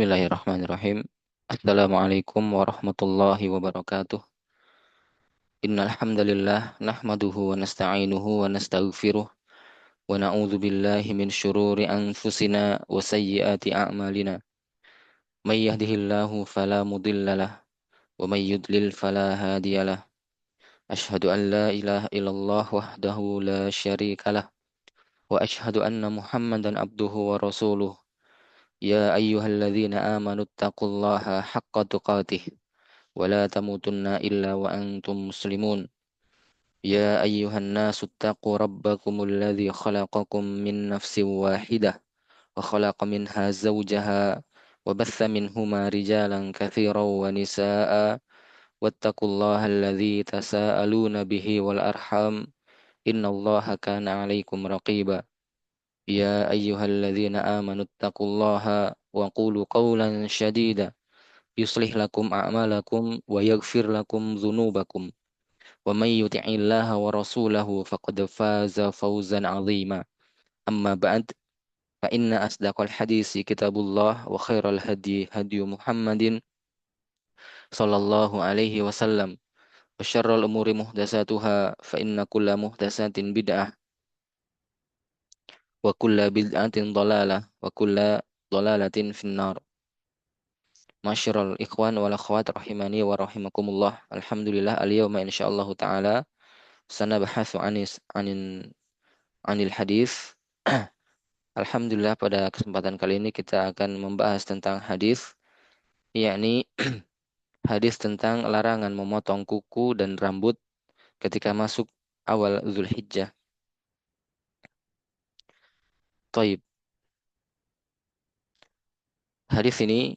Bismillahirrahmanirrahim. Assalamualaikum warahmatullahi wabarakatuh. Innal hamdalillah nahmaduhu wa nasta'inuhu wa nastaghfiruh wa na'udzu billahi min syururi anfusina wa sayyiati a'malina. May yahdihillahu fala mudhillalah wa may yudlil fala hadiyalah. Asyhadu an la ilaha illallah wahdahu la syarikalah wa asyhadu anna Muhammadan abduhu wa rasuluh. Ya ayyuhalladzina amanu taqullaha haqqa tuqatih ولا تموتن إلا وأنتم مسلمون يا أيها الناس اتقوا ربكم الذي خلقكم من نفس واحدة وخلق منها زوجها وبث منهما رجالا كثيرا ونساء واتقوا الله الذي تساءلون به والأرحام إن الله كان عليكم رقيبا يا أيها الذين آمنوا اتقوا الله وقولوا قولا شديدا يصلح لكم أعمالكم ويغفر لكم ذنوبكم ومن يطع الله ورسوله فقد فاز فوزا عظيما أما بعد فإن أصدق الحديث كتاب الله وخير الهدي هدي محمد صلى الله عليه وسلم وشر الأمور محدثاتها فإن كل محدثات بدعة وكل بدعة ضلالة وكل ضلالة في النار. Masyiral ikhwan wal akhwat rahimani wa rahimakumullah. Alhamdulillah al-yawma insyaallah taala sanabahatsu anil hadis. Alhamdulillah pada kesempatan kali ini kita akan membahas tentang hadis, yakni hadis tentang larangan memotong kuku dan rambut ketika masuk awal Zulhijjah. Taib. Hadis ini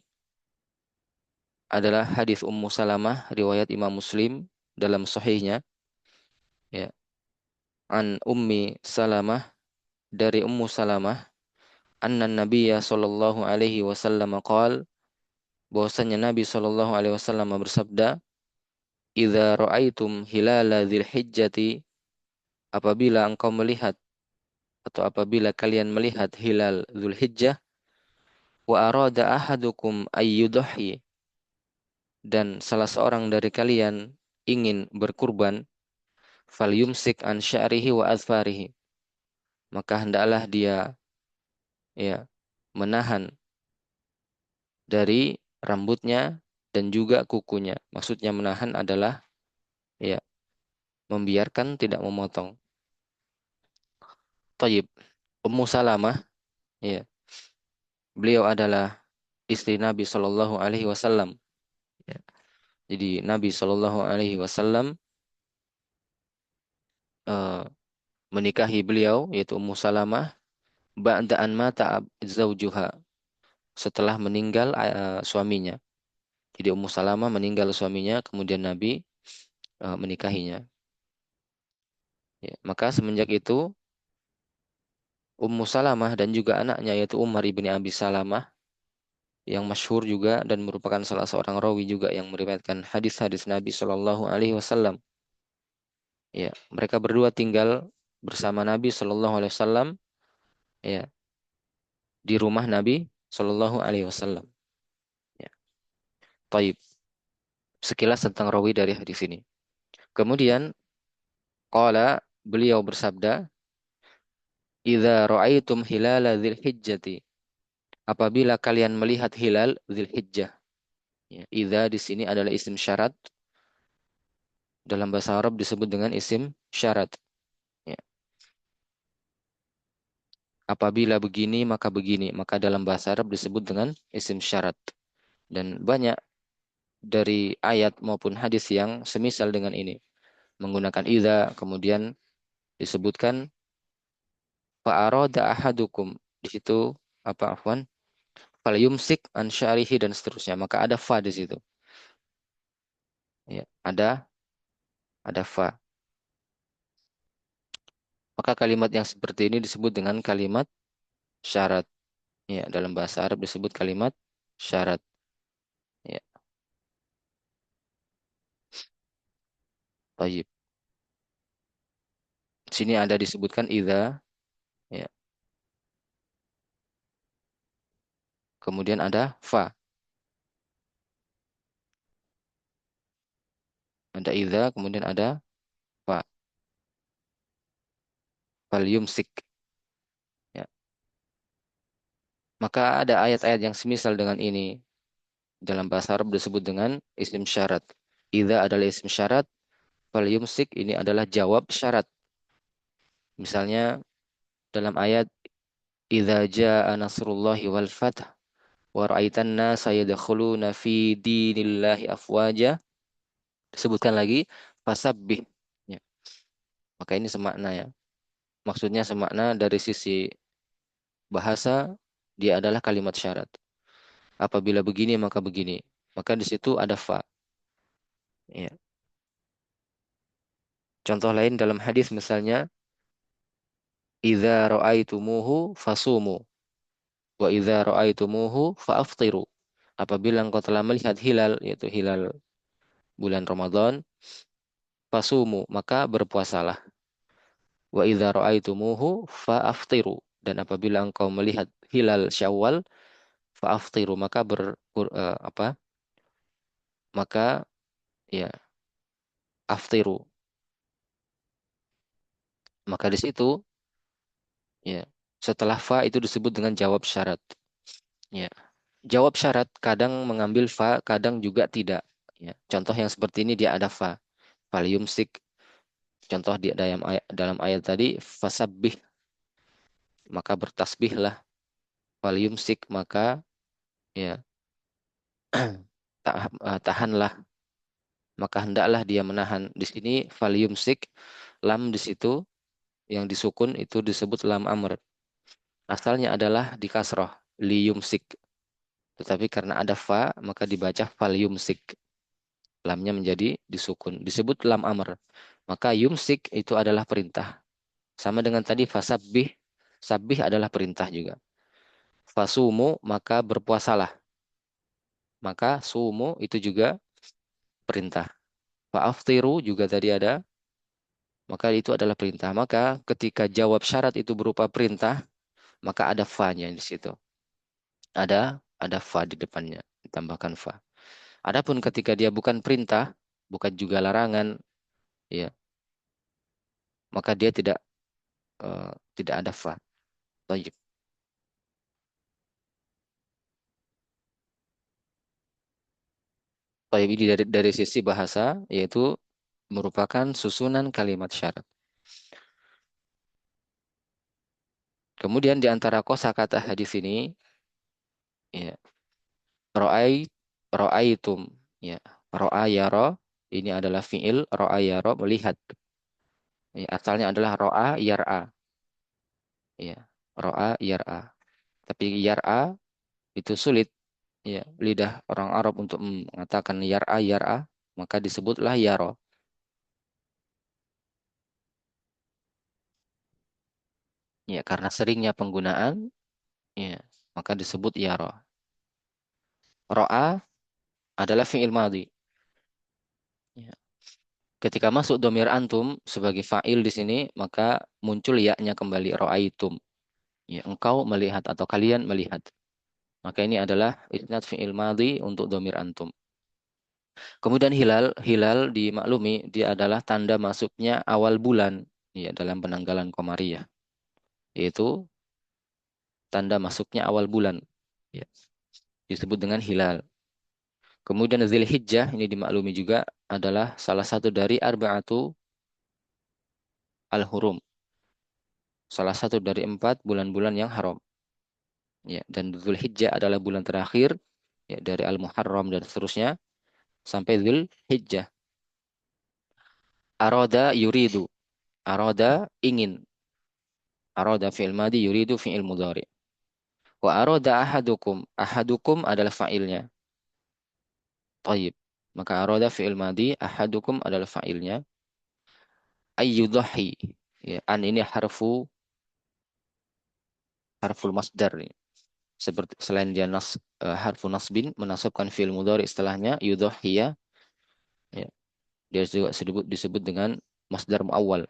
adalah hadis Ummu Salamah riwayat Imam Muslim dalam sahihnya, ya. An Ummi Salamah, dari Ummu Salamah, anna Nabiyya sallallahu alaihi wasallam qaal, bahwasanya Nabi sallallahu alaihi wasallam bersabda, idza ra'aitum hilala dzilhijjati, apabila engkau melihat atau apabila kalian melihat hilal Zulhijjah, wa arada ahadukum ayyudhi, dan salah seorang dari kalian ingin berkurban, falyumsik an sya'rihi wa azfarihi, maka hendaklah dia, ya, menahan dari rambutnya dan juga kukunya. Maksudnya menahan adalah, ya, membiarkan, tidak memotong. Thayyib. Ummu Salamah, ya, beliau adalah istri Nabi Shallallahu Alaihi Wasallam. Ya. Jadi Nabi Shallallahu Alaihi Wasallam eh, menikahi beliau, yaitu Ummu Salamah, ba'da an mata zaujuha, setelah meninggal suaminya. Jadi Ummu Salamah meninggal suaminya, kemudian Nabi menikahinya. Ya. Maka semenjak itu Ummu Salamah dan juga anaknya yaitu Umar ibni Abi Salamah, yang masyhur juga dan merupakan salah seorang rawi juga yang meriwayatkan hadis-hadis Nabi Shallallahu Alaihi Wasallam. Ya, mereka berdua tinggal bersama Nabi Shallallahu Alaihi Wasallam, ya, di rumah Nabi Shallallahu Alaihi Wasallam. Ya, taib. Sekilas tentang rawi dari hadis ini. Kemudian, qala, beliau bersabda, idza ra'aitum hilala dzilhijjati, apabila kalian melihat hilal Dzulhijjah. Ya, idza di sini adalah isim syarat. Dalam bahasa Arab disebut dengan isim syarat. Ya. Apabila begini maka begini, maka dalam bahasa Arab disebut dengan isim syarat. Dan banyak dari ayat maupun hadis yang semisal dengan ini menggunakan idza, kemudian disebutkan fa'arada ahadukum, di situ apa, afwan, falyumsik an sya'rihi, dan seterusnya, maka ada fa di situ. Ya, ada fa. Maka kalimat yang seperti ini disebut dengan kalimat syarat. Ya, dalam bahasa Arab disebut kalimat syarat. Ya, tayyib. Sini ada disebutkan idza, ya. Kemudian ada fa. Ada idza, kemudian ada fa. Fal yumsik. Ya. Maka ada ayat-ayat yang semisal dengan ini. Dalam bahasa Arab disebut dengan isim syarat. Idza adalah isim syarat, fal yumsik ini adalah jawab syarat. Misalnya dalam ayat idza jaa nasrullahi wal fath wa ra'aitan nasa yadkhuluna fi dinillahi afwaja, disebutkan lagi fasabbih. Ya. Maka ini semakna ya. Maksudnya semakna dari sisi bahasa, dia adalah kalimat syarat. Apabila begini maka begini. Maka di situ ada fa. Ya. Contoh lain dalam hadis misalnya idza ra'aitumuhu fasumu wa idza ra'aitumuhu fa'aftiru. Apabila engkau telah melihat hilal, yaitu hilal bulan Ramadan, fasumu, maka berpuasalah. Wa idza ra'aitumuhu fa'aftiru. Dan apabila engkau melihat hilal Syawal, fa'aftiru, maka apa? Maka ya aftiru. Maka di situ ya setelah fa itu disebut dengan jawab syarat. Ya. Jawab syarat kadang mengambil fa, kadang juga tidak. Ya. Contoh yang seperti ini dia ada fa. Fal yumsik. Contoh di dalam ayat tadi fasabbih, maka bertasbihlah. Fal yumsik, maka ya tahanlah, maka hendaklah dia menahan. Di sini fal yumsik, lam di situ yang disukun itu disebut lam amr. Asalnya adalah di kasroh, li yumsik. Tetapi karena ada fa, maka dibaca fal yumsik. Lamnya menjadi disukun. Disebut lam amr. Maka yumsik itu adalah perintah. Sama dengan tadi fasabbih. Sabbih adalah perintah juga. Fasumu, maka berpuasalah. Maka sumu itu juga perintah. Fa'aftiru juga tadi ada. Maka itu adalah perintah. Maka ketika jawab syarat itu berupa perintah, maka ada fa-nya di situ. Ada fa di depannya. Ditambahkan fa. Adapun ketika dia bukan perintah, bukan juga larangan, ya, maka dia tidak ada fa. Baik. Baik, ini dari sisi bahasa, yaitu merupakan susunan kalimat syarat. Kemudian di antara kosakata hadis ini, ya, ro'ai, ro'aitum, ya, ro'a yara, ini adalah fiil, ro'a yara, melihat. Ya, asalnya adalah ro'a yar'a, ya, ro'a yar'a. Tapi yar'a itu sulit, ya, lidah orang Arab untuk mengatakan yar'a yar'a, maka disebutlah yaro. Ya, karena seringnya penggunaan, ya, maka disebut yaro. Ro'a adalah fiil madhi. Ya. Ketika masuk domir antum sebagai fa'il di sini, maka muncul ya-nya kembali ro'aitum. Ya, engkau melihat atau kalian melihat. Maka ini adalah isnad fi'il madhi untuk domir antum. Kemudian hilal, hilal dimaklumi dia adalah tanda masuknya awal bulan, ya, dalam penanggalan Qamariyah, yaitu tanda masuknya awal bulan. Ya, disebut dengan hilal. Kemudian Dzulhijjah ini dimaklumi juga adalah salah satu dari arba'atu al-hurum. Salah satu dari 4 bulan-bulan yang haram. Ya, dan Dzulhijjah adalah bulan terakhir, ya, dari Al-Muharram dan seterusnya sampai Dzulhijjah. Aroda yuridu. Aroda ingin. Aroda fi'il madi, yuridu fi'il mudhari. Wa aroda ahadukum. Ahadukum adalah fa'ilnya. Taib. Maka aroda fi'il madi, ahadukum adalah fa'ilnya. Ayyudahi. Ya, an ini harful masdar. Seperti selain dia harfu nasbin menasabkan fi'il mudhari istilahnya yudhhiya, ya, dia juga disebut dengan masdar muawwal.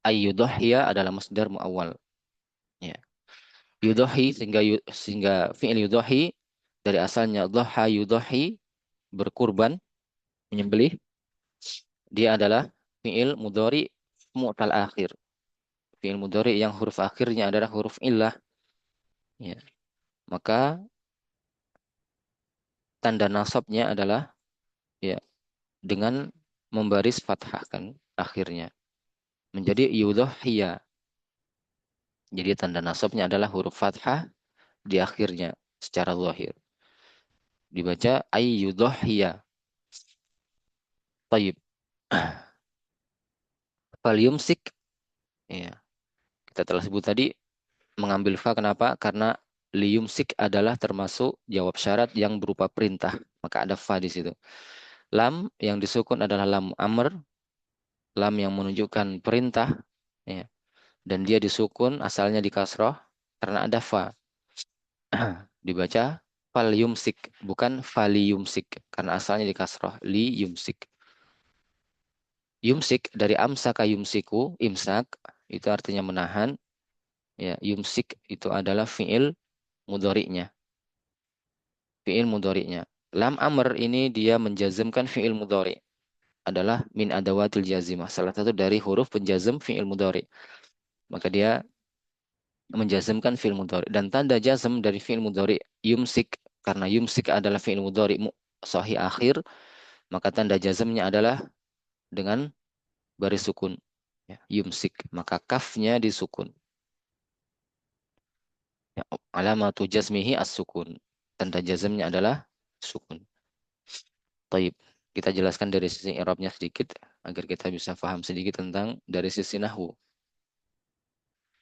Ayyudhhiya adalah masdar muawwal, ya. Yudhhi sehingga fi'il yudhhi dari asalnya dhaha yudhhi, berkurban, menyembelih, Dia adalah fi'il mudhari mu'tal akhir. Fi'il mudhari yang huruf akhirnya adalah huruf illah. Ya. Maka tanda nasabnya adalah ya dengan membaris fathah kan akhirnya. Menjadi yudhhiya. Jadi tanda nasabnya adalah huruf fathah di akhirnya secara zahir. Dibaca ayyudhhiya. Taib. Falyumsik. Ya. Kita telah sebut tadi mengambil fa kenapa? Karena liyumsik adalah termasuk jawab syarat yang berupa perintah. Maka ada fa di situ. Lam yang disukun adalah lam amr, lam yang menunjukkan perintah, ya. Dan dia disukun asalnya di kasroh karena ada fa. Dibaca fal yumsik, bukan fali yumsik karena asalnya di kasroh li yumsik. Yumsik dari amsaka yumsiku, imsak itu artinya menahan. Ya, yumsik itu adalah fiil mudhari'nya. Fiil mudhari'nya. Lam amr ini dia menjazmkan fiil mudhari' adalah min adawatil jazimah. Salah satu dari huruf penjazm fiil mudhari'. Maka dia menjazmkan fiil mudhari'. Dan tanda jazm dari fiil mudhari' yumsik. Karena yumsik adalah fiil mudhari' sahih akhir. Maka tanda jazmnya adalah dengan baris sukun. Ya, yumsik. Maka kafnya disukun. Ya, alamatu jazmihi as-sukun. Tanda jazmnya adalah sukun. Taib. Kita jelaskan dari sisi i'rabnya sedikit agar kita bisa paham sedikit tentang dari sisi nahwu.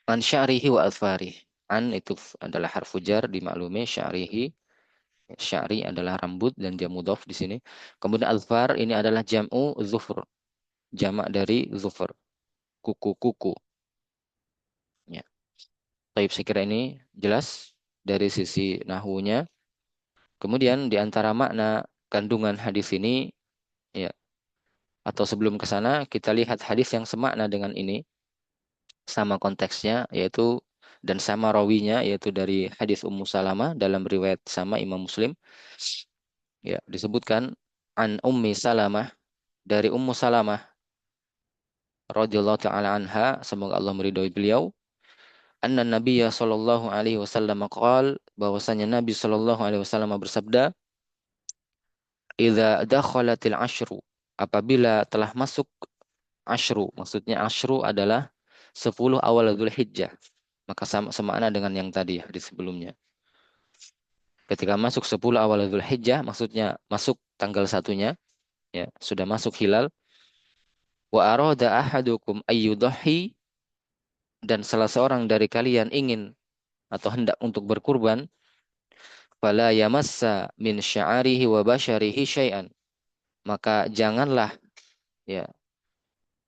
An sya'rihi wa adfarih. An itu adalah harfu jar dimaklumi sya'rihi. Sya'ri adalah rambut dan dia mudhaf di sini. Kemudian adfar ini adalah jam'u zufur. Jamak dari zufur. Kuku-kuku. Ya. Taib saya kira ini jelas dari sisi nahwunya. Kemudian di antara makna kandungan hadis ini ya atau sebelum ke sana kita lihat hadis yang semakna dengan ini sama konteksnya yaitu dan sama rawinya yaitu dari hadis Ummu Salamah dalam riwayat sama Imam Muslim ya disebutkan an Ummi Salamah dari Ummu Salamah radhiyallahu taala anha semoga Allah meridhoi beliau anna Nabiyya sallallahu alaihi wasallam qaal bahwasanya Nabi sallallahu alaihi wasallam bersabda idza dakhalatil ashru apabila telah masuk ashru maksudnya ashru adalah 10 awal Dzulhijjah maka sama semakna dengan yang tadi di sebelumnya. Ketika masuk 10 awal Dzulhijjah, maksudnya masuk tanggal satunya, ya sudah masuk hilal. Wa arada ahadukum ayyudhi dan salah seorang dari kalian ingin atau hendak untuk berkurban, fala yamassa min sya'arihi wa basyarihi syai'an. Maka janganlah ya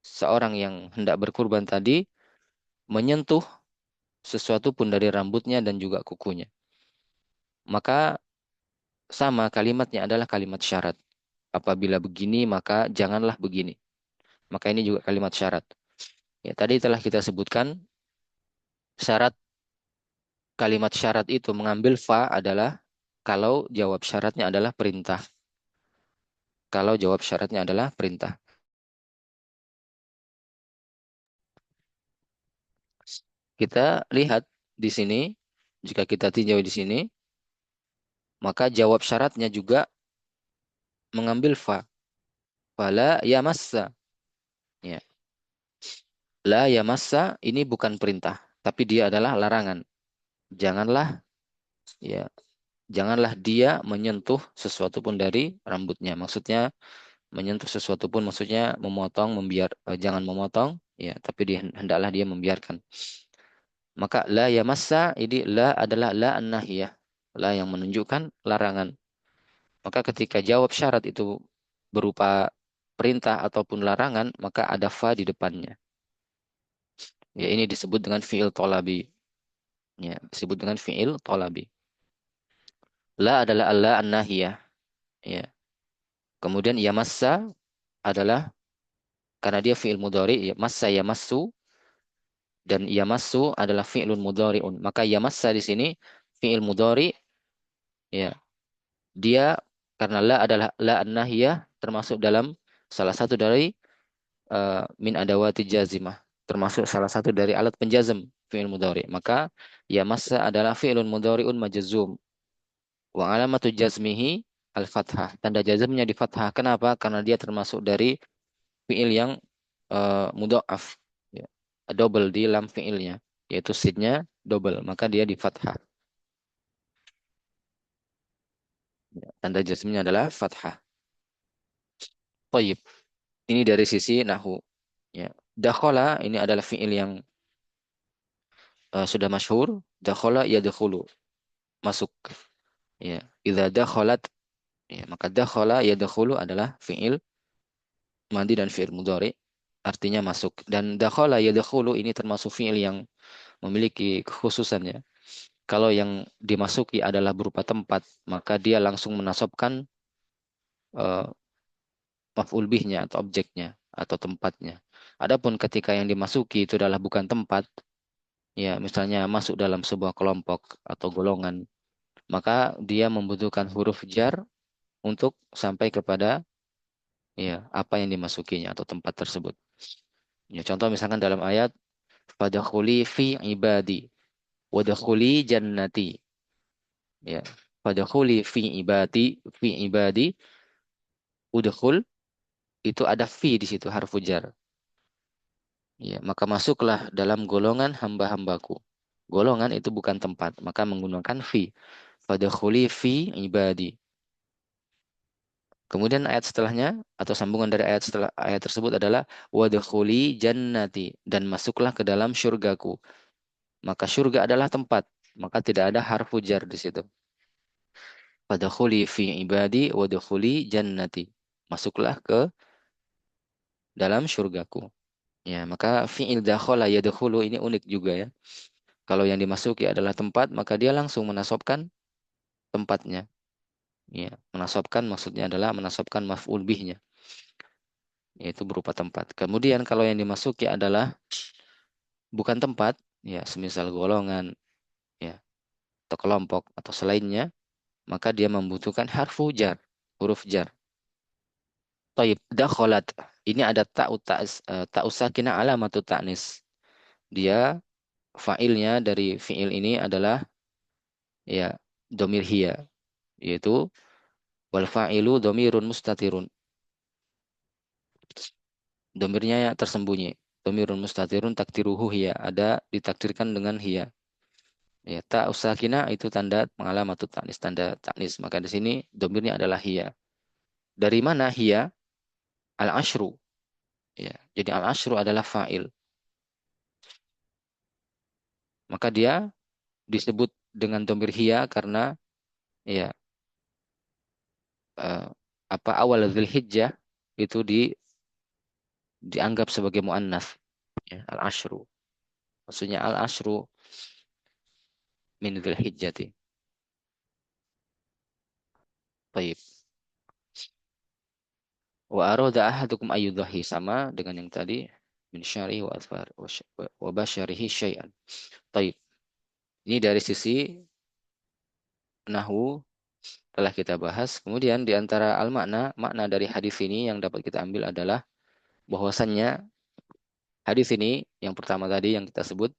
seorang yang hendak berkurban tadi menyentuh sesuatu pun dari rambutnya dan juga kukunya. Maka sama kalimatnya adalah kalimat syarat. Apabila begini maka janganlah begini. Maka ini juga kalimat syarat. Ya, tadi telah kita sebutkan syarat kalimat syarat itu mengambil fa adalah kalau jawab syaratnya adalah perintah. Kalau jawab syaratnya adalah perintah. Kita lihat di sini, jika kita tinjau di sini, maka jawab syaratnya juga mengambil fa. Fala yamassa. Ya. La yamassa ini bukan perintah, tapi dia adalah larangan. Janganlah ya, janganlah dia menyentuh sesuatu pun dari rambutnya. Maksudnya menyentuh sesuatu pun maksudnya memotong, jangan memotong, ya, tapi hendaklah dia membiarkan. Maka la yamassa ini la adalah la an-nahiyah, la yang menunjukkan larangan. Maka ketika jawab syarat itu berupa perintah ataupun larangan, maka ada fa di depannya. Ya, ini disebut dengan fi'il tolabi. Ya, disebut dengan fi'il tolabi. La adalah la an-nahiyah. Ya. Kemudian yamassa adalah karena dia fi'il mudhari, ya, massa yamassu dan yamassu adalah fi'lun mudhari'un. Maka yamassa di sini fi'il mudhari ya. Dia karena la adalah la an-nahiyah termasuk dalam salah satu dari min adawati jazimah, termasuk salah satu dari alat penjazm fi'il mudhari. Maka ya massa adalah fi'lun mudhari'un majzum wa alamatu jazmihi al-fathah. Tanda jazmnya di fathah. Kenapa? Karena dia termasuk dari fi'il yang mudha'af, ya. Double di lam fi'ilnya, yaitu sidnya double, maka dia di fathah. Ya, tanda jazmnya adalah fathah. Thayyib. Ini dari sisi nahwu. Ya. Dakhala ini adalah fi'il yang sudah masyhur. Dakhala yadkhulu, masuk. Ya. Idza dakhalat, ya, maka dakhala yadkhulu adalah fi'il madhi dan fi'il mudhari, artinya masuk. Dan dakhala yadkhulu ini termasuk fi'il yang memiliki kekhususannya. Kalau yang dimasuki adalah berupa tempat, maka dia langsung menasabkan uh, maf'ul bihnya atau objeknya atau tempatnya. Adapun ketika yang dimasuki itu adalah bukan tempat, ya misalnya masuk dalam sebuah kelompok atau golongan, maka dia membutuhkan huruf jar untuk sampai kepada ya apa yang dimasukinya atau tempat tersebut. Ya, contoh misalkan dalam ayat fadkhuli fi ibadi wadkhuli jannati. Ya, fadkhuli fi ibadi udkhul, itu ada fi di situ, harfu jar. Ya, maka masuklah dalam golongan hamba-hambaku. Golongan itu bukan tempat, maka menggunakan fi. Fadkhuli fi ibadi. Kemudian ayat setelahnya atau sambungan dari ayat setelah ayat tersebut adalah wadkhuli jannati, dan masuklah ke dalam syurgaku. Maka syurga adalah tempat, maka tidak ada harfu jar di situ. Fadkhuli fi ibadi wadkhuli jannati. Masuklah ke dalam syurgaku. Ya, maka fi'il dakhala yadkhulu ini unik juga ya. Kalau yang dimasuki adalah tempat, maka dia langsung menasabkan tempatnya. Ya, menasabkan maksudnya adalah menasabkan maf'ul bihnya, yaitu berupa tempat. Kemudian kalau yang dimasuki adalah bukan tempat, ya, semisal golongan, ya, atau kelompok atau selainnya, maka dia membutuhkan harfu jar, huruf jar. Taib, dakhalat. Ini ada ta'u sakinah alamatu ta'nis. Dia fa'ilnya dari fi'il ini adalah ya domir hiya, yaitu wal fa'ilu domirun mustatirun. Domirnya ya tersembunyi. Domirun mustatirun takdiruhu hiya. Ada ditakdirkan dengan hiya. Ya, ta usakina itu tanda pengalamatut taknis, tanda taknis. Maka di sini domirnya adalah hiya. Dari mana hiya? Al-ashru. Ya, jadi al-ashru adalah fa'il. Maka dia disebut dengan domir hiya karena ya eh, apa awal Dzulhijjah itu dianggap sebagai muannas, ya, al-ashru. Maksudnya al-ashru min Dzulhijjati. Baik. Wa arada ahadukum ayyudhahi, sama dengan yang tadi, min syari wa adfar wa basyarihi syai'an. Baik. Ini dari sisi nahwu telah kita bahas. Kemudian di antara al-makna, makna dari hadis ini yang dapat kita ambil adalah bahwasannya hadis ini yang pertama tadi yang kita sebut,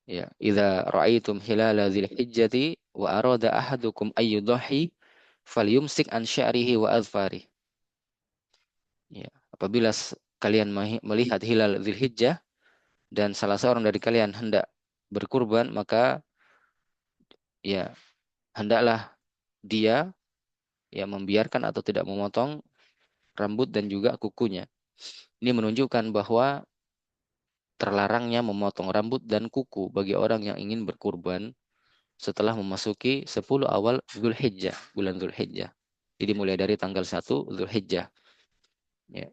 ya, idza ra'aitum hilala dzilhijjati wa arada ahadukum ayyudhahi falyumsik an sya'rihi wa adfarihi. Ya, apabila kalian melihat hilal Dzulhijjah dan salah seorang dari kalian hendak berkurban, maka ya hendaklah dia ya membiarkan atau tidak memotong rambut dan juga kukunya. Ini menunjukkan bahwa terlarangnya memotong rambut dan kuku bagi orang yang ingin berkurban setelah memasuki 10 awal Dzulhijjah, bulan Dzulhijjah. Jadi mulai dari tanggal 1 Dzulhijjah. Ya,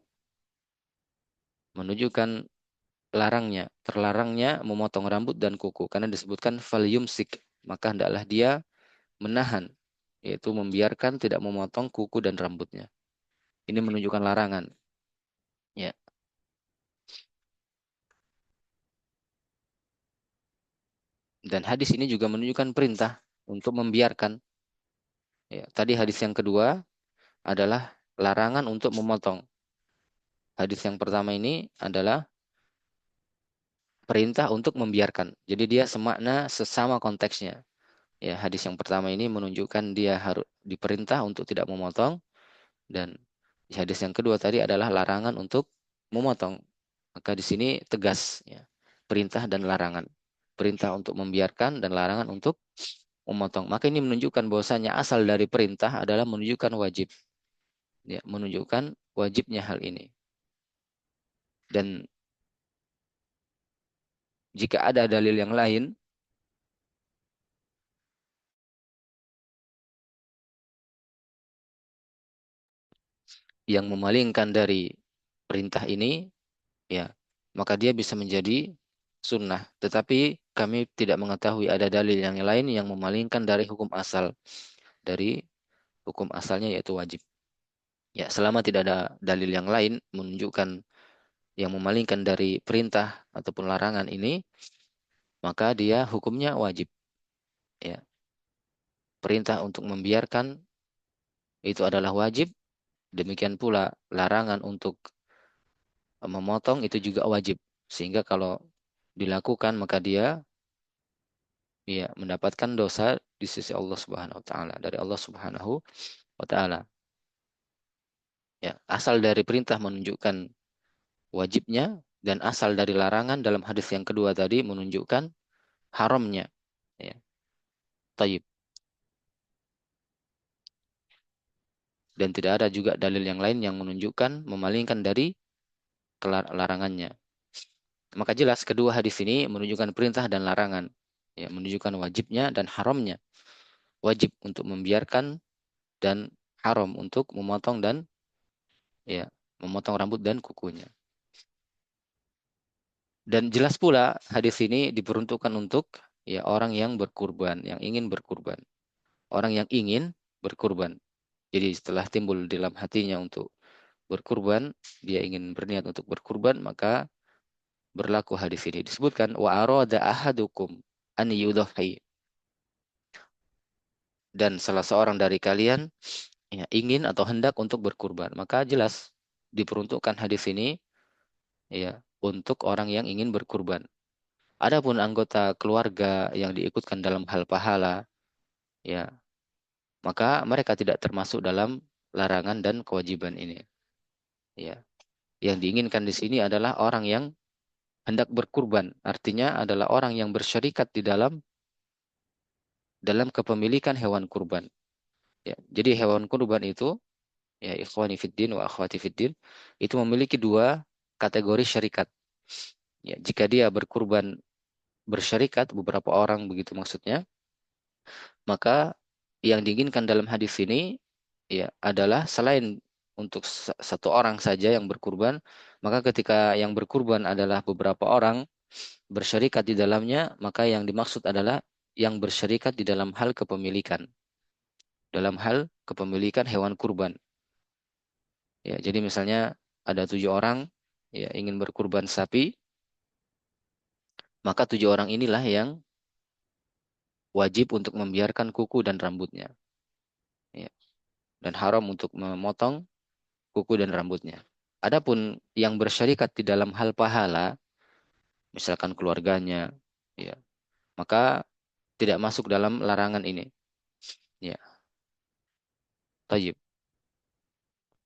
menunjukkan terlarangnya memotong rambut dan kuku karena disebutkan fal yumsik, maka hendaklah dia menahan, yaitu membiarkan tidak memotong kuku dan rambutnya. Ini menunjukkan larangan. Ya, dan hadis ini juga menunjukkan perintah untuk membiarkan. Ya, tadi hadis yang kedua adalah larangan untuk memotong. Hadis yang pertama ini adalah perintah untuk membiarkan. Jadi dia semakna sesama konteksnya. Ya, hadis yang pertama ini menunjukkan dia harus diperintah untuk tidak memotong, dan di hadis yang kedua tadi adalah larangan untuk memotong. Maka di sini tegas ya, perintah dan larangan. Perintah untuk membiarkan dan larangan untuk memotong. Maka ini menunjukkan bahwasanya asal dari perintah adalah menunjukkan wajib. Ya, menunjukkan wajibnya hal ini. Dan jika ada dalil yang lain yang memalingkan dari perintah ini, ya, maka dia bisa menjadi sunnah. Tetapi kami tidak mengetahui ada dalil yang lain yang memalingkan dari hukum asal, dari hukum asalnya yaitu wajib. Ya, selama tidak ada dalil yang lain menunjukkan yang memalingkan dari perintah ataupun larangan ini, maka dia hukumnya wajib. Ya, perintah untuk membiarkan itu adalah wajib. Demikian pula larangan untuk memotong itu juga wajib. Sehingga kalau dilakukan maka dia ya mendapatkan dosa di sisi Allah Subhanahu wa taala, dari Allah Subhanahu wa taala. Ya, asal dari perintah menunjukkan wajibnya, dan asal dari larangan dalam hadis yang kedua tadi menunjukkan haramnya. Ya, taib. Dan tidak ada juga dalil yang lain yang menunjukkan memalingkan dari larangannya. Maka jelas kedua hadis ini menunjukkan perintah dan larangan. Ya, menunjukkan wajibnya dan haramnya. Wajib untuk membiarkan dan haram untuk memotong dan ya memotong rambut dan kukunya. Dan jelas pula hadis ini diperuntukkan untuk ya orang yang berkurban, yang ingin berkurban. Orang yang ingin berkurban. Jadi setelah timbul dalam hatinya untuk berkurban, dia ingin berniat untuk berkurban, maka berlaku hadis ini. Disebutkan wa arada ahadukum an yudhi, dan salah seorang dari kalian ya, ingin atau hendak untuk berkurban. Maka jelas diperuntukkan hadis ini ya untuk orang yang ingin berkurban. Adapun anggota keluarga yang diikutkan dalam hal pahala, ya, maka mereka tidak termasuk dalam larangan dan kewajiban ini. Ya, yang diinginkan di sini adalah orang yang hendak berkurban, artinya adalah orang yang bersyarikat di dalam kepemilikan hewan kurban. Ya, jadi hewan kurban itu, ya ikhwani fiddin wa akhwati fiddin, itu memiliki dua kategori syarikat. Ya, jika dia berkurban bersyarikat beberapa orang begitu maksudnya, maka yang diinginkan dalam hadis ini ya adalah selain untuk satu orang saja yang berkurban, maka ketika yang berkurban adalah beberapa orang bersyarikat di dalamnya, maka yang dimaksud adalah yang bersyarikat di dalam hal kepemilikan, dalam hal kepemilikan hewan kurban. Ya, jadi misalnya ada 7 orang ya ingin berkurban sapi, maka 7 orang inilah yang wajib untuk membiarkan kuku dan rambutnya, ya, dan haram untuk memotong kuku dan rambutnya. Adapun yang bersyarikat di dalam hal pahala, misalkan keluarganya, ya, maka tidak masuk dalam larangan ini. Ya, tayyib.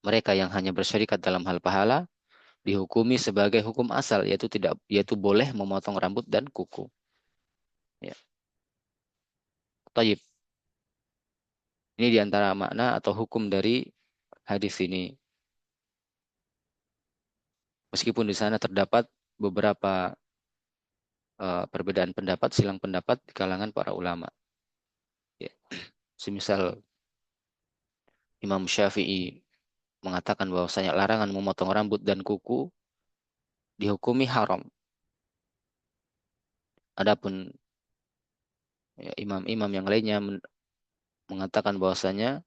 Mereka yang hanya bersyarikat dalam hal pahala dihukumi sebagai hukum asal, yaitu boleh memotong rambut dan kuku. Ya, tayyib. Ini diantara makna atau hukum dari hadis ini. Meskipun di sana terdapat beberapa perbedaan pendapat, silang pendapat di kalangan para ulama. Ya. Semisal Imam Syafi'i mengatakan bahwasanya larangan memotong rambut dan kuku dihukumi haram. Adapun ya, imam-imam yang lainnya mengatakan bahwasanya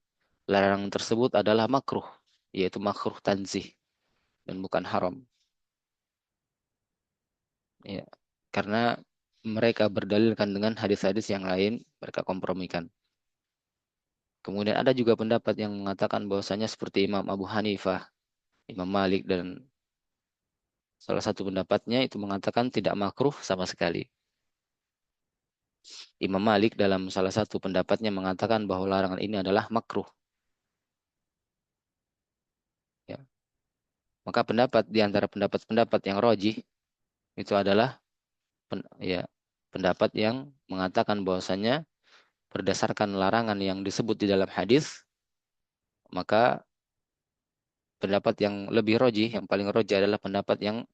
larangan tersebut adalah makruh, yaitu makruh tanzih dan bukan haram. Ya, karena mereka berdalilkan dengan hadis-hadis yang lain, mereka kompromikan. Kemudian ada juga pendapat yang mengatakan bahwasanya seperti Imam Abu Hanifah, Imam Malik, dan Salah satu pendapatnya itu mengatakan tidak makruh sama sekali. Imam Malik dalam salah satu pendapatnya mengatakan bahwa larangan ini adalah makruh. Ya. Maka pendapat di antara pendapat-pendapat yang rojih itu adalah ya, pendapat yang mengatakan bahwasanya berdasarkan larangan yang disebut di dalam hadis, maka pendapat yang lebih rojih, yang paling rojih adalah pendapat yang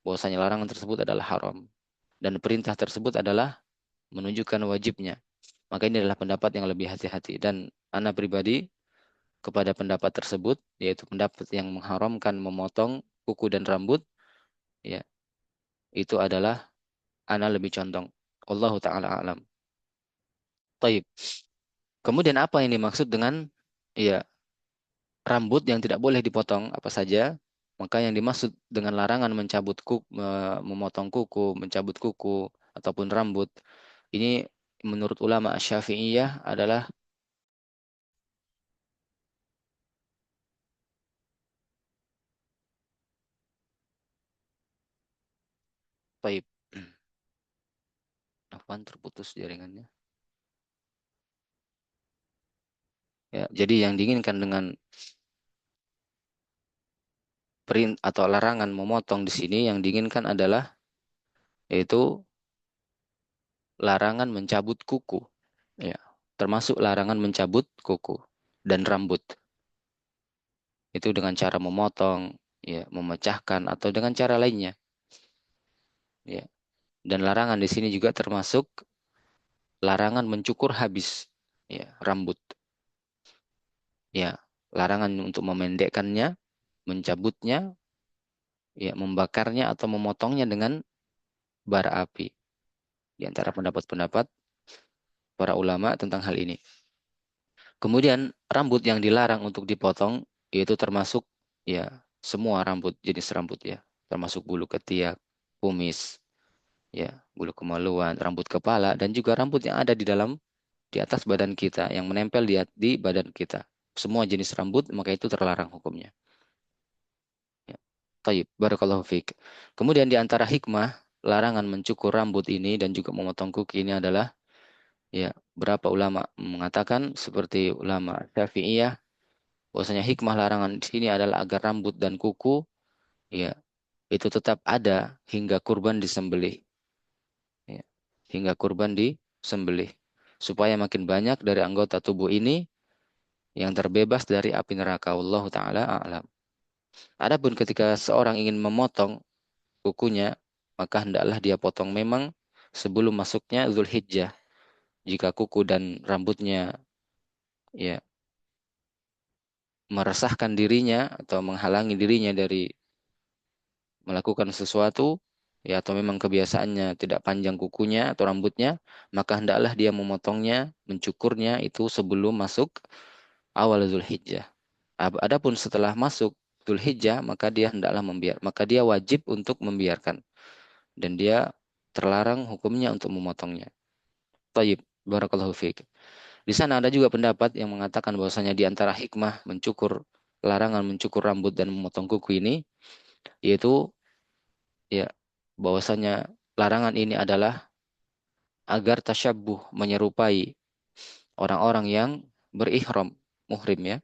bahwasanya larangan tersebut adalah haram dan perintah tersebut adalah menunjukkan wajibnya. Maka ini adalah pendapat yang lebih hati-hati dan ana pribadi kepada pendapat tersebut, yaitu pendapat yang mengharamkan memotong kuku dan rambut, ya, itu adalah ana lebih condong. Allahu taala alam. Taib. Kemudian apa yang dimaksud dengan ya rambut yang tidak boleh dipotong apa saja? Maka yang dimaksud dengan larangan mencabut kuku, memotong kuku, mencabut kuku ataupun rambut ini menurut ulama Syafi'iyah adalah taib. Afwan terputus jaringannya. Ya, jadi yang diinginkan dengan atau larangan memotong di sini yang diinginkan adalah yaitu larangan mencabut kuku, ya, termasuk larangan mencabut kuku dan rambut. Itu dengan cara memotong, ya, memecahkan atau dengan cara lainnya, ya. Dan larangan di sini juga termasuk larangan mencukur habis, ya, rambut, ya, larangan untuk memendekkannya, mencabutnya, ya, membakarnya atau memotongnya dengan bara api. Di antara pendapat-pendapat para ulama tentang hal ini. Kemudian rambut yang dilarang untuk dipotong yaitu termasuk ya semua rambut jenis rambut ya, termasuk bulu ketiak, kumis, ya, bulu kemaluan, rambut kepala dan juga rambut yang ada di atas badan kita yang menempel di badan kita. Semua jenis rambut maka itu terlarang hukumnya. Ya. Taib, barakallahu fiik. Kemudian di antara hikmah larangan mencukur rambut ini dan juga memotong kuku ini adalah ya, berapa ulama mengatakan seperti ulama Syafi'iyah bahwasanya hikmah larangan di sini adalah agar rambut dan kuku ya itu tetap ada hingga kurban disembelih, ya, hingga kurban disembelih supaya makin banyak dari anggota tubuh ini yang terbebas dari api neraka. Allah taala a'lam. Adapun ketika seorang ingin memotong kukunya maka hendaklah dia potong memang sebelum masuknya Zulhijjah. Jika kuku dan rambutnya ya meresahkan dirinya atau menghalangi dirinya dari melakukan sesuatu, ya, atau memang kebiasaannya tidak panjang kukunya atau rambutnya, maka hendaklah dia memotongnya, mencukurnya itu sebelum masuk awal Zulhijjah. Adapun setelah masuk Zulhijjah, maka dia wajib untuk membiarkan dan dia terlarang hukumnya untuk memotongnya. Tayyib, barakallahu fiik. Di sana ada juga pendapat yang mengatakan bahwasanya di antara hikmah larangan mencukur rambut dan memotong kuku ini yaitu ya bahwasanya larangan ini adalah agar tasyabbuh menyerupai orang-orang yang berihram muhrim ya.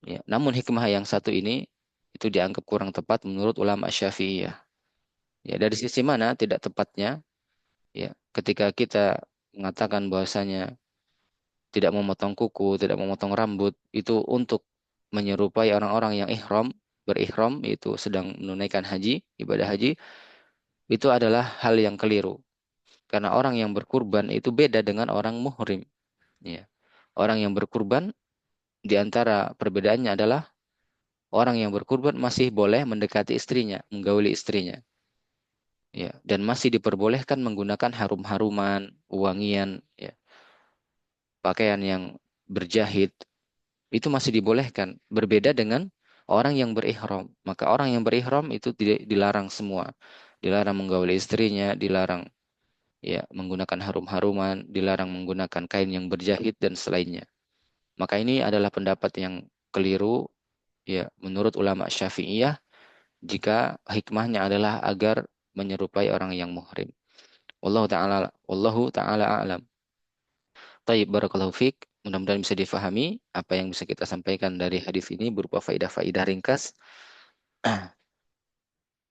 Ya, namun hikmah yang satu ini itu dianggap kurang tepat menurut ulama Syafi'iyah. Ya, dari sisi mana tidak tepatnya? Ya, ketika kita mengatakan bahwasanya tidak memotong kuku, tidak memotong rambut itu untuk menyerupai orang-orang yang berihram yaitu sedang menunaikan haji, ibadah haji, itu adalah hal yang keliru. Karena orang yang berkurban itu beda dengan orang muhrim. Ya. Orang yang berkurban di antara perbedaannya adalah orang yang berkurban masih boleh mendekati istrinya, menggauli istrinya. Ya. Dan masih diperbolehkan menggunakan harum-haruman, wangian, ya, pakaian yang berjahit. Itu masih dibolehkan. Berbeda dengan orang yang berihram. Maka orang yang berihram itu dilarang semua. Dilarang menggauli istrinya, dilarang ya menggunakan harum-haruman, dilarang menggunakan kain yang berjahit dan selainnya. Maka ini adalah pendapat yang keliru ya menurut ulama Syafi'iyah jika hikmahnya adalah agar menyerupai orang yang muhrim. Wallahu taala a'lam. Taib barakallahu fiik. Mudah-mudahan bisa difahami apa yang bisa kita sampaikan dari hadis ini berupa faidah-faidah ringkas.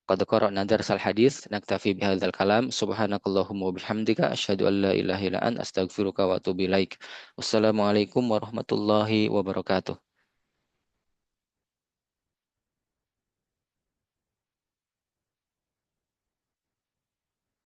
Qad qara'na darsal hadis naktafi bihadzal kalam subhanakallahumma wa bihamdika asyhadu an la ilaha illa anta astaghfiruka wa atubu ilaik. Wassalamualaikum warahmatullahi wabarakatuh.